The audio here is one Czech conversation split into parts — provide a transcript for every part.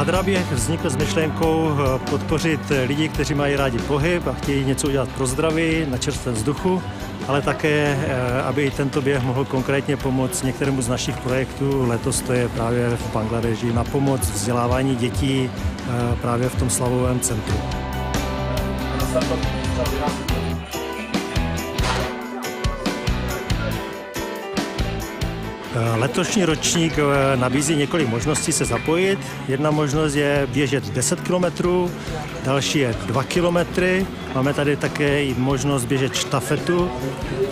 Adra běh vznikl s myšlenkou podpořit lidi, kteří mají rádi pohyb a chtějí něco udělat pro zdraví na čerstvém vzduchu, ale také, aby tento běh mohl konkrétně pomoct některému z našich projektů. Letos to je právě v Bangladeši na pomoc vzdělávání dětí právě v tom slavovém centru. Letošní ročník nabízí několik možností se zapojit. Jedna možnost je běžet 10 km, další je 2 km. Máme tady také i možnost běžet štafetu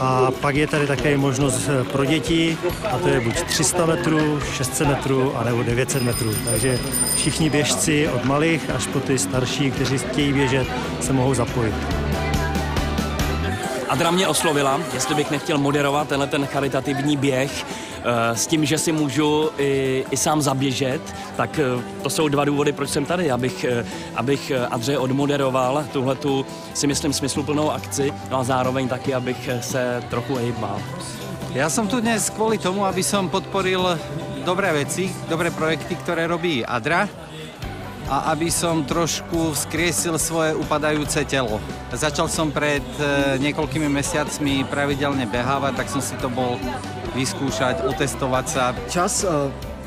a pak je tady také možnost pro děti, a to je buď 300 metrů, 600 metrů a nebo 900 metrů. Takže všichni běžci od malých až po ty starší, kteří chtějí běžet, se mohou zapojit. Adra mě oslovila, jestli bych nechtěl moderovat ten charitativní běh s tím, že si můžu i sám zaběžet, tak to jsou dva důvody, proč jsem tady, abych Adře odmoderoval tuhletu, si myslím, smysluplnou akci, no a zároveň taky, abych se trochu hejbal. Ja som tu dnes kvôli tomu, aby som podporil dobré veci, dobré projekty, ktoré robí Adra, a aby som trošku vzkriesil svoje upadajúce telo. Začal som pred niekoľkými mesiacmi pravidelne behávať, tak som si to bol vyskúšať, otestovať sa. Čas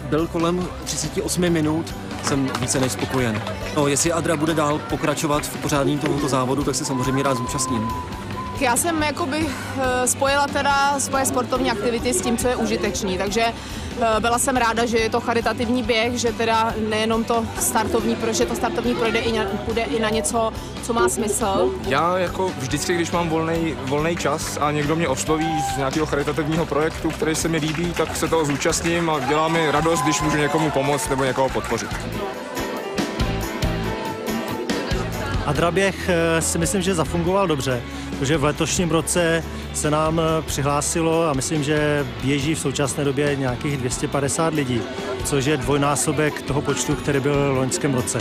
byl kolem 38 minut, jsem více než spokojen. No, jestli Adra bude dál pokračovat v pořádání tohoto závodu, tak se samozřejmě rád zúčastním. Já jsem jakoby spojila teda svoje sportovní aktivity s tím, co je užitečný, takže byla jsem ráda, že je to charitativní běh, že teda nejenom to startovní, protože to startovní půjde i na něco, co má smysl. Já jako vždycky, když mám volný čas a někdo mě osloví z nějakého charitativního projektu, který se mi líbí, tak se toho zúčastním a dělá mi radost, když můžu někomu pomoct nebo někoho podpořit. Adra běh si myslím, že zafungoval dobře, protože v letošním roce se nám přihlásilo a myslím, že běží v současné době nějakých 250 lidí, což je dvojnásobek toho počtu, který byl v loňském roce.